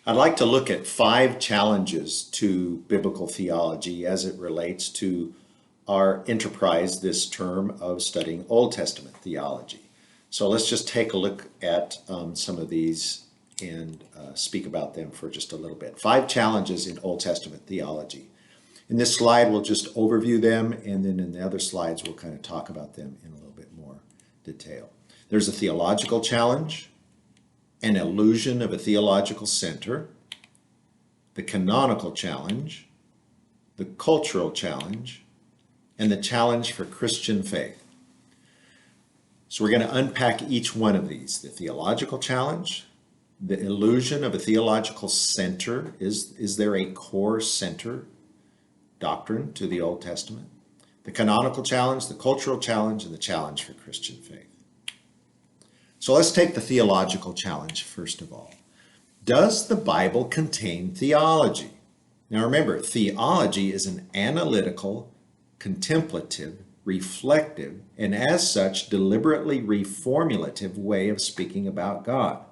I'd like to look at 5 challenges to biblical theology as it relates to our enterprise this term of studying Old Testament theology. So let's just take a look at some of these and speak about them for just a little bit. 5 challenges in Old Testament theology. In this slide, we'll just overview them, and then in the other slides, we'll kind of talk about them in a little bit more detail. There's a theological challenge, an illusion of a theological center, the canonical challenge, the cultural challenge, and the challenge for Christian faith. So we're going to unpack each one of these. The theological challenge, the illusion of a theological center. Is there a core center doctrine to the Old Testament? The canonical challenge, the cultural challenge, and the challenge for Christian faith. So let's take the theological challenge first of all. Does the Bible contain theology? Now remember, theology is an analytical, contemplative, reflective, and as such, deliberately reformulative way of speaking about God.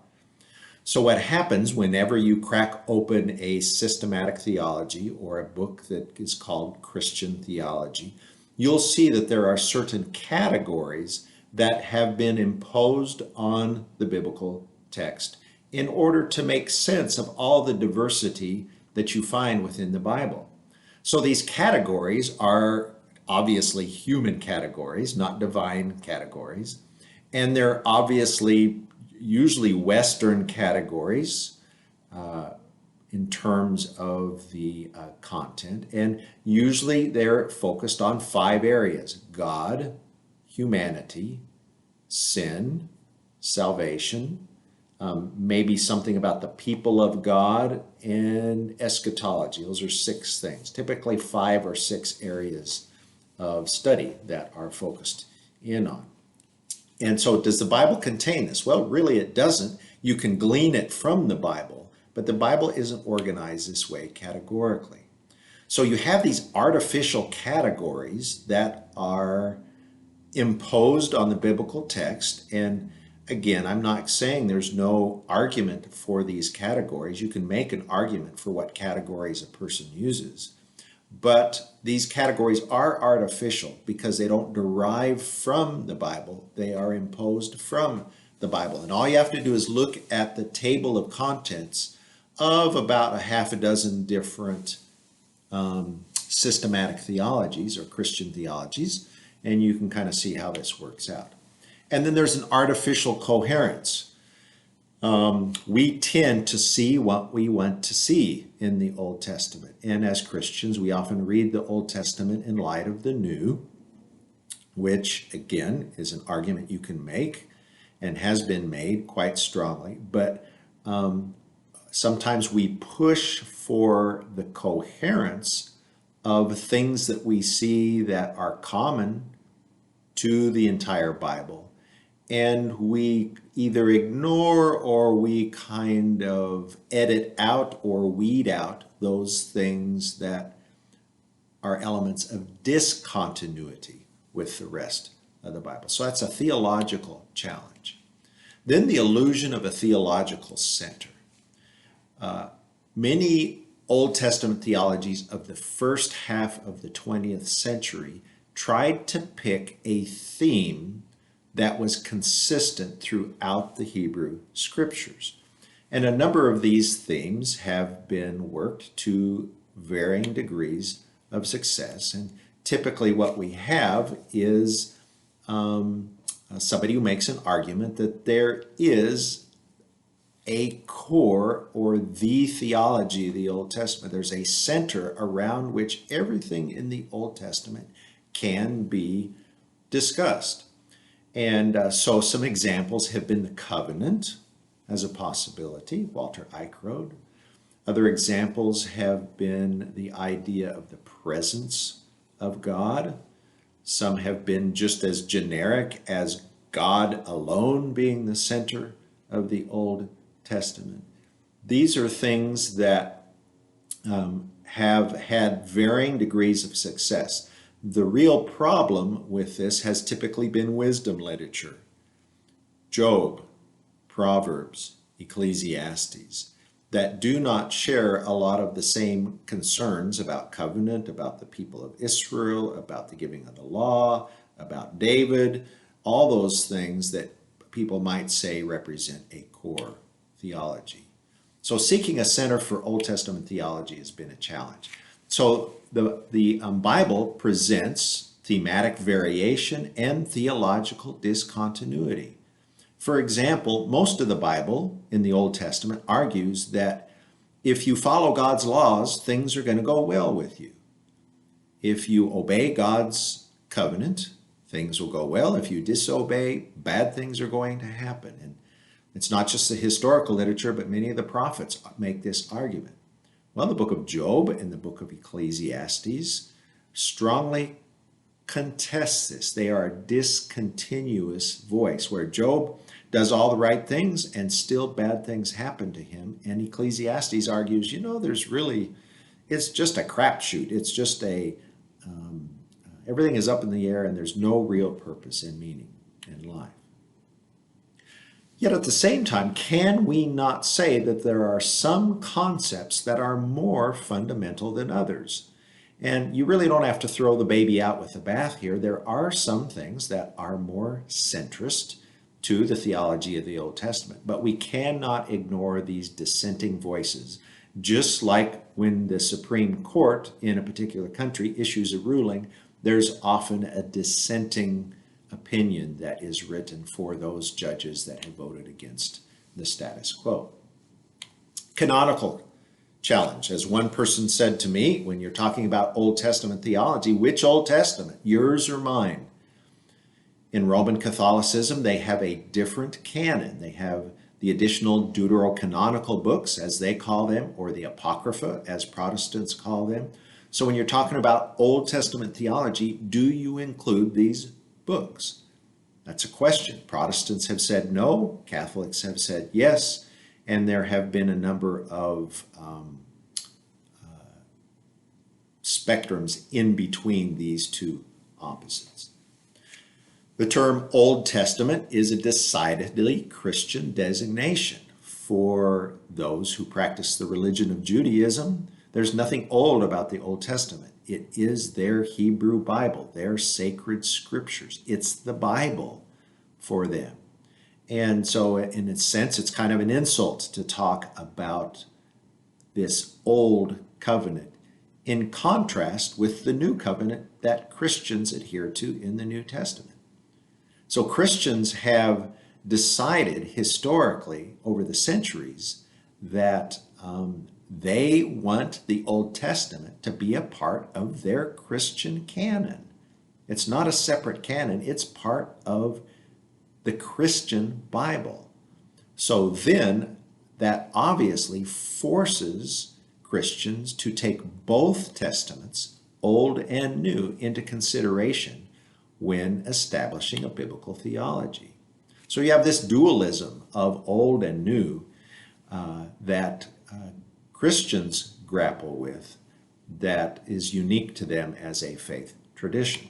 So what happens whenever you crack open a systematic theology or a book that is called Christian theology, you'll see that there are certain categories that have been imposed on the biblical text in order to make sense of all the diversity that you find within the Bible. So these categories are obviously human categories, not divine categories, and they're obviously usually Western categories in terms of the content, and usually they're focused on 5 areas: God, humanity, sin, salvation, maybe something about the people of God, and eschatology. Those are 6 things, typically 5 or 6 areas of study that are focused in on. And so does the Bible contain this? Well, really it doesn't. You can glean it from the Bible, but the Bible isn't organized this way categorically. So you have these artificial categories that are imposed on the biblical text. And again, I'm not saying there's no argument for these categories. You can make an argument for what categories a person uses. But these categories are artificial because they don't derive from the Bible. They are imposed from the Bible. And all you have to do is look at the table of contents of about a half a dozen different systematic theologies or Christian theologies, and you can kind of see how this works out. And then there's an artificial coherence. We tend to see what we want to see in the Old Testament. And as Christians, we often read the Old Testament in light of the New, which again is an argument you can make and has been made quite strongly. But sometimes we push for the coherence of things that we see that are common to the entire Bible. And we either ignore or we kind of edit out or weed out those things that are elements of discontinuity with the rest of the Bible. So that's a theological challenge. Then the illusion of a theological center. Many Old Testament theologies of the first half of the 20th century tried to pick a theme that was consistent throughout the Hebrew Scriptures. And a number of these themes have been worked to varying degrees of success. And typically what we have is somebody who makes an argument that there is a core or the theology of the Old Testament. There's a center around which everything in the Old Testament can be discussed. And so some examples have been the covenant as a possibility, Walter Eichrodt. Other examples have been the idea of the presence of God. Some have been just as generic as God alone being the center of the Old Testament. These are things that have had varying degrees of success. The real problem with this has typically been wisdom literature. Job, Proverbs, Ecclesiastes. that do not share a lot of the same concerns about covenant, about the people of Israel, about the giving of the law, about David, all those things that people might say represent a core theology. So seeking a center for Old Testament theology has been a challenge. So the Bible presents thematic variation and theological discontinuity. For example, most of the Bible in the Old Testament argues that if you follow God's laws, things are going to go well with you. If you obey God's covenant, things will go well. If you disobey, bad things are going to happen. And it's not just the historical literature, but many of the prophets make this argument. Well, the book of Job and the book of Ecclesiastes strongly contest this. They are a discontinuous voice, where Job does all the right things and still bad things happen to him. And Ecclesiastes argues, it's just a crapshoot. It's just everything is up in the air and there's no real purpose and meaning in life. Yet at the same time, can we not say that there are some concepts that are more fundamental than others? And you really don't have to throw the baby out with the bath here. There are some things that are more centrist to the theology of the Old Testament, but we cannot ignore these dissenting voices. Just like when the Supreme Court in a particular country issues a ruling, there's often a dissenting opinion that is written for those judges that have voted against the status quo. Canonical challenge. As one person said to me, when you're talking about Old Testament theology, which Old Testament, yours or mine? In Roman Catholicism, they have a different canon. They have the additional deuterocanonical books, as they call them, or the Apocrypha, as Protestants call them. So when you're talking about Old Testament theology, do you include these books? That's a question. Protestants have said no, Catholics have said yes, and there have been a number of spectrums in between these two opposites. The term Old Testament is a decidedly Christian designation for those who practice the religion of Judaism. There's nothing old about the Old Testament. It is their Hebrew Bible, their sacred scriptures. It's the Bible for them. And so in a sense, it's kind of an insult to talk about this old covenant in contrast with the new covenant that Christians adhere to in the New Testament. So Christians have decided historically over the centuries that they want the Old Testament to be a part of their Christian canon. It's not a separate canon, it's part of the Christian Bible. So then that obviously forces Christians to take both testaments, Old and New, into consideration when establishing a biblical theology. So you have this dualism of Old and New that Christians grapple with, that is unique to them as a faith tradition.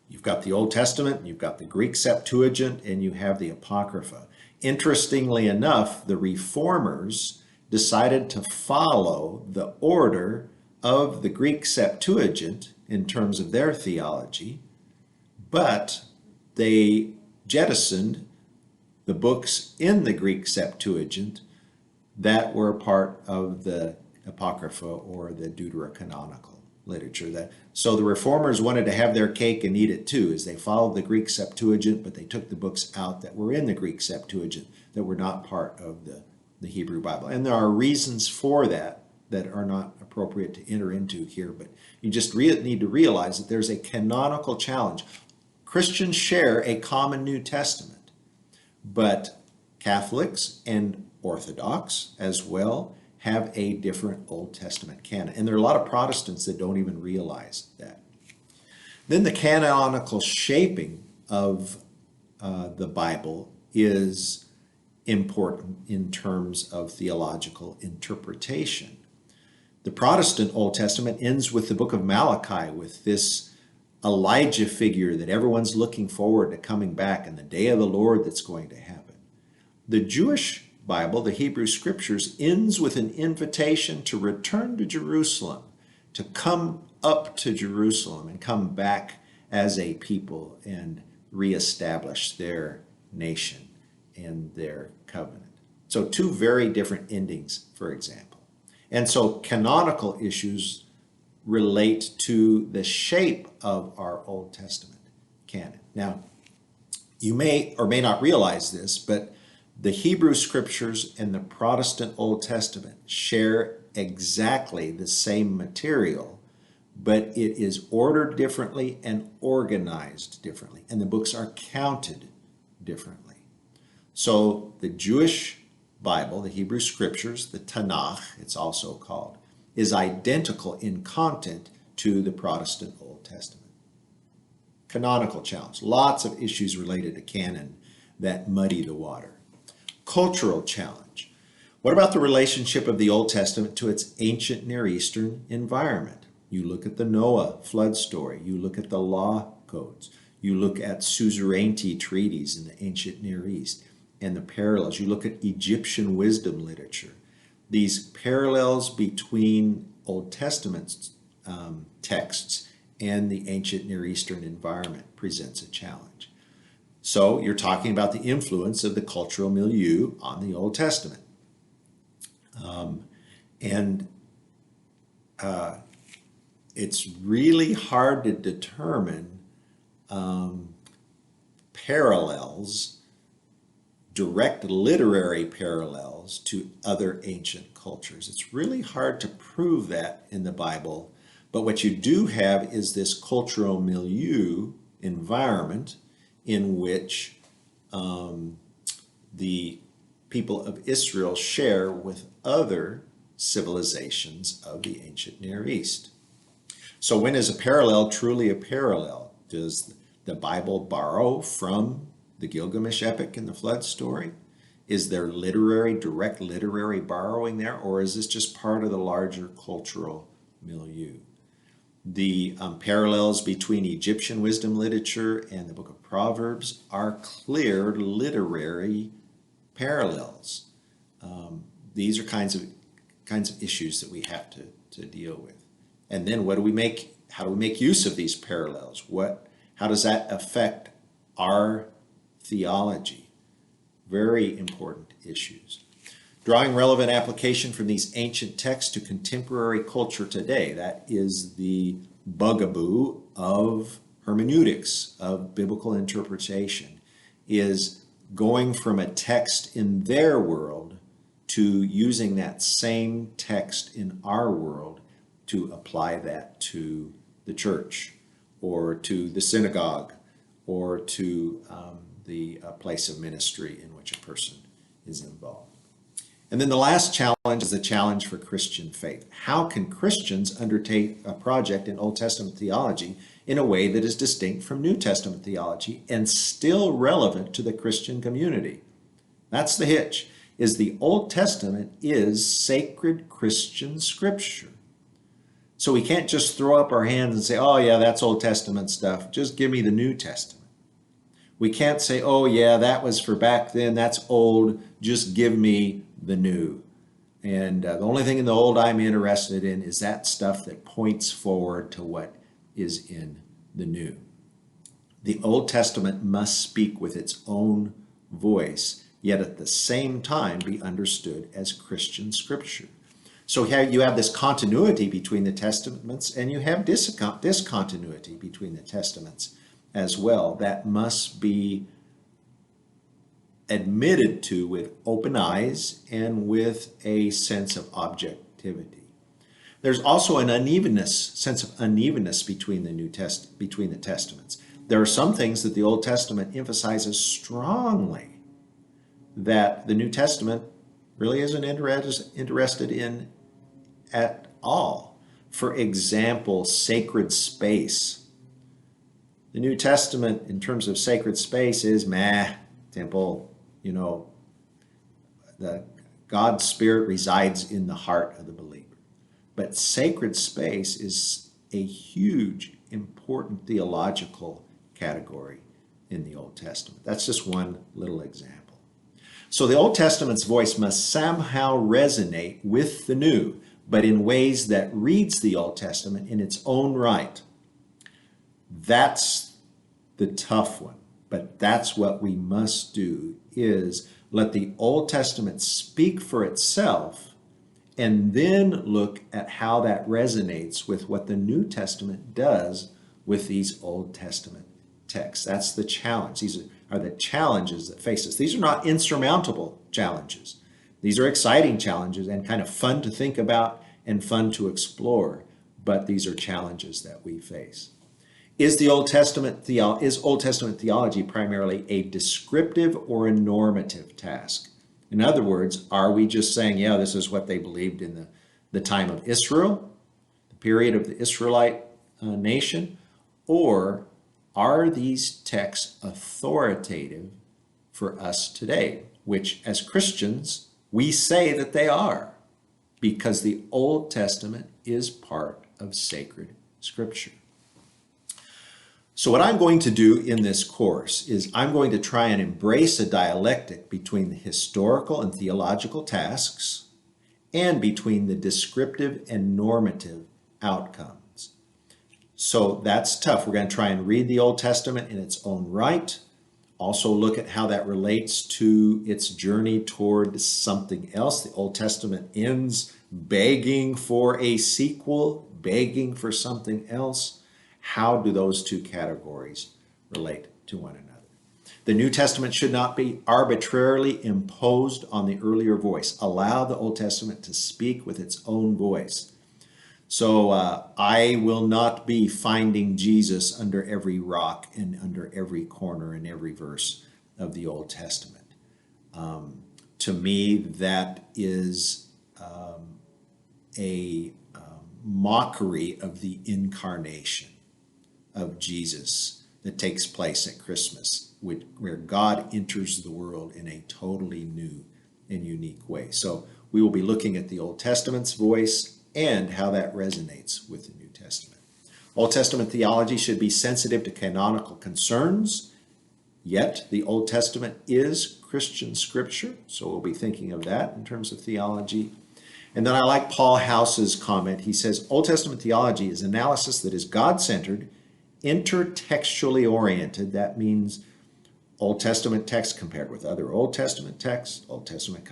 You've got the Old Testament, you've got the Greek Septuagint, and you have the Apocrypha. Interestingly enough, the Reformers decided to follow the order of the Greek Septuagint in terms of their theology, but they jettisoned the books in the Greek Septuagint that were part of the Apocrypha or the Deuterocanonical literature. So the Reformers wanted to have their cake and eat it too, as they followed the Greek Septuagint, but they took the books out that were in the Greek Septuagint that were not part of the Hebrew Bible. And there are reasons for that that are not appropriate to enter into here, but you just need to realize that there's a canonical challenge. Christians share a common New Testament, but Catholics and Orthodox as well have a different Old Testament canon. And there are a lot of Protestants that don't even realize that. Then the canonical shaping of the Bible is important in terms of theological interpretation. The Protestant Old Testament ends with the book of Malachi, with this Elijah figure that everyone's looking forward to coming back and the day of the Lord that's going to happen. The Jewish Bible, the Hebrew Scriptures, ends with an invitation to return to Jerusalem, to come up to Jerusalem and come back as a people and reestablish their nation and their covenant. So two very different endings, for example. And so canonical issues relate to the shape of our Old Testament canon. Now, you may or may not realize this, but the Hebrew Scriptures and the Protestant Old Testament share exactly the same material, but it is ordered differently and organized differently, and the books are counted differently. So the Jewish Bible, the Hebrew Scriptures, the Tanakh, it's also called, is identical in content to the Protestant Old Testament. Canonical challenge, lots of issues related to canon that muddy the water. Cultural challenge. What about the relationship of the Old Testament to its ancient Near Eastern environment? You look at the Noah flood story. You look at the law codes. You look at suzerainty treaties in the ancient Near East and the parallels. You look at Egyptian wisdom literature. These parallels between Old Testament texts and the ancient Near Eastern environment presents a challenge. So you're talking about the influence of the cultural milieu on the Old Testament. It's really hard to determine parallels, direct literary parallels to other ancient cultures. It's really hard to prove that in the Bible, but what you do have is this cultural milieu environment in which the people of Israel share with other civilizations of the ancient Near East. So when is a parallel truly a parallel? Does the Bible borrow from the Gilgamesh epic and the flood story? Is there direct literary borrowing there, or is this just part of the larger cultural milieu? The parallels between Egyptian wisdom literature and the book of Proverbs are clear literary parallels. These are kinds of issues that we have to deal with. And then how do we make use of these parallels? How does that affect our theology? Very important issues. Drawing relevant application from these ancient texts to contemporary culture today. That is the bugaboo of hermeneutics, of biblical interpretation, is going from a text in their world to using that same text in our world to apply that to the church or to the synagogue or to the place of ministry in which a person is involved. And then the last challenge is the challenge for Christian faith. How can Christians undertake a project in Old Testament theology in a way that is distinct from New Testament theology and still relevant to the Christian community? That's the hitch, is the Old Testament is sacred Christian scripture. So we can't just throw up our hands and say, oh yeah, that's Old Testament stuff. Just give me the New Testament. We can't say, oh yeah, that was for back then, that's old, just give me the new. And the only thing in the old I'm interested in is that stuff that points forward to what is in the new. The Old Testament must speak with its own voice, yet at the same time be understood as Christian scripture. So you have this continuity between the testaments, and you have discontinuity between the testaments as well. That must be admitted to with open eyes and with a sense of objectivity. There's also an sense of unevenness between the testaments. There are some things that the Old Testament emphasizes strongly that the New Testament really isn't interested in at all. For example, sacred space. The New Testament, in terms of sacred space, is temple. The God's Spirit resides in the heart of the believer. But sacred space is a huge, important theological category in the Old Testament. That's just one little example. So the Old Testament's voice must somehow resonate with the New, but in ways that reads the Old Testament in its own right. That's the tough one, but that's what we must do, is let the Old Testament speak for itself and then look at how that resonates with what the New Testament does with these Old Testament texts. That's the challenge. These are the challenges that face us. These are not insurmountable challenges. These are exciting challenges and kind of fun to think about and fun to explore, but these are challenges that we face. Is Old Testament theology primarily a descriptive or a normative task? In other words, are we just saying, yeah, this is what they believed in the time of Israel, the period of the Israelite nation, or are these texts authoritative for us today, which as Christians, we say that they are, because the Old Testament is part of sacred Scripture. So what I'm going to do in this course is I'm going to try and embrace a dialectic between the historical and theological tasks and between the descriptive and normative outcomes. So that's tough. We're going to try and read the Old Testament in its own right, also look at how that relates to its journey toward something else. The Old Testament ends begging for a sequel, begging for something else. How do those two categories relate to one another? The New Testament should not be arbitrarily imposed on the earlier voice. Allow the Old Testament to speak with its own voice. So I will not be finding Jesus under every rock and under every corner and every verse of the Old Testament. To me, that is a mockery of the incarnation of Jesus that takes place at Christmas, where God enters the world in a totally new and unique way. So we will be looking at the Old Testament's voice and how that resonates with the New Testament. Old Testament theology should be sensitive to canonical concerns, yet the Old Testament is Christian scripture, so we'll be thinking of that in terms of theology. And then I like Paul House's comment. He says, Old Testament theology is analysis that is God-centered, intertextually oriented. That means Old Testament text compared with other Old Testament texts, Old Testament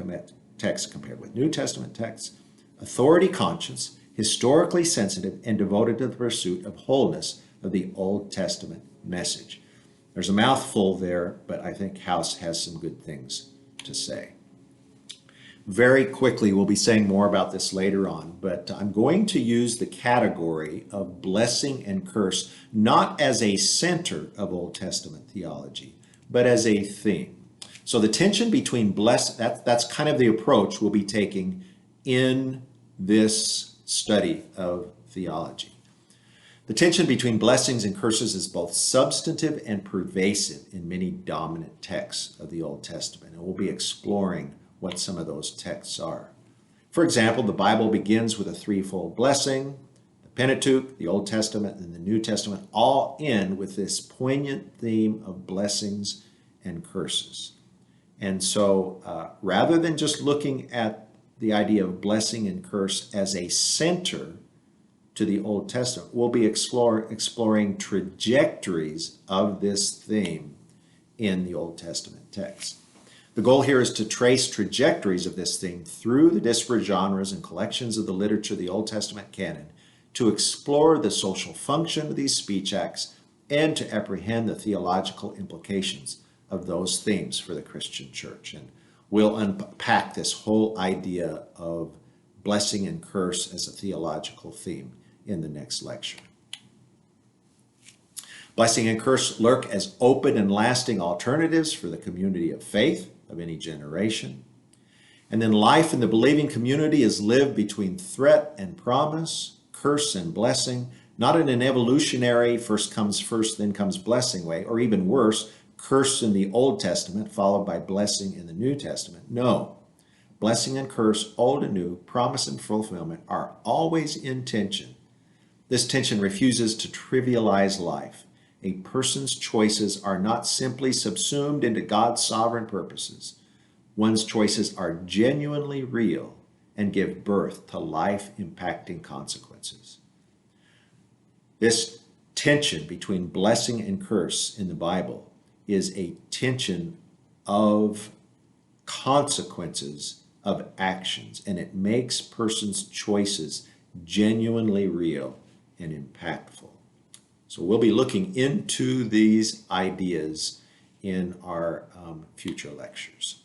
text compared with New Testament texts, authority conscious, historically sensitive, and devoted to the pursuit of wholeness of the Old Testament message. There's a mouthful there, but I think House has some good things to say. Very quickly, we'll be saying more about this later on, but I'm going to use the category of blessing and curse not as a center of Old Testament theology, but as a theme. So the tension between that's kind of the approach we'll be taking in this study of theology. The tension between blessings and curses is both substantive and pervasive in many dominant texts of the Old Testament, and we'll be exploring what some of those texts are. For example, the Bible begins with a threefold blessing. The Pentateuch, the Old Testament, and the New Testament all end with this poignant theme of blessings and curses. And so rather than just looking at the idea of blessing and curse as a center to the Old Testament, we'll be exploring trajectories of this theme in the Old Testament text. The goal here is to trace trajectories of this theme through the disparate genres and collections of the literature of the Old Testament canon to explore the social function of these speech acts and to apprehend the theological implications of those themes for the Christian church. And we'll unpack this whole idea of blessing and curse as a theological theme in the next lecture. Blessing and curse lurk as open and lasting alternatives for the community of faith of any generation. And then life in the believing community is lived between threat and promise, curse and blessing, not in an evolutionary first comes first, then comes blessing way, or even worse, curse in the Old Testament followed by blessing in the New Testament. No, blessing and curse, old and new, promise and fulfillment are always in tension. This tension refuses to trivialize life. A person's choices are not simply subsumed into God's sovereign purposes, One's choices are genuinely real and give birth to life-impacting consequences. This tension between blessing and curse in the Bible is a tension of consequences of actions, and it makes persons' choices genuinely real and impactful. So we'll be looking into these ideas in our future lectures.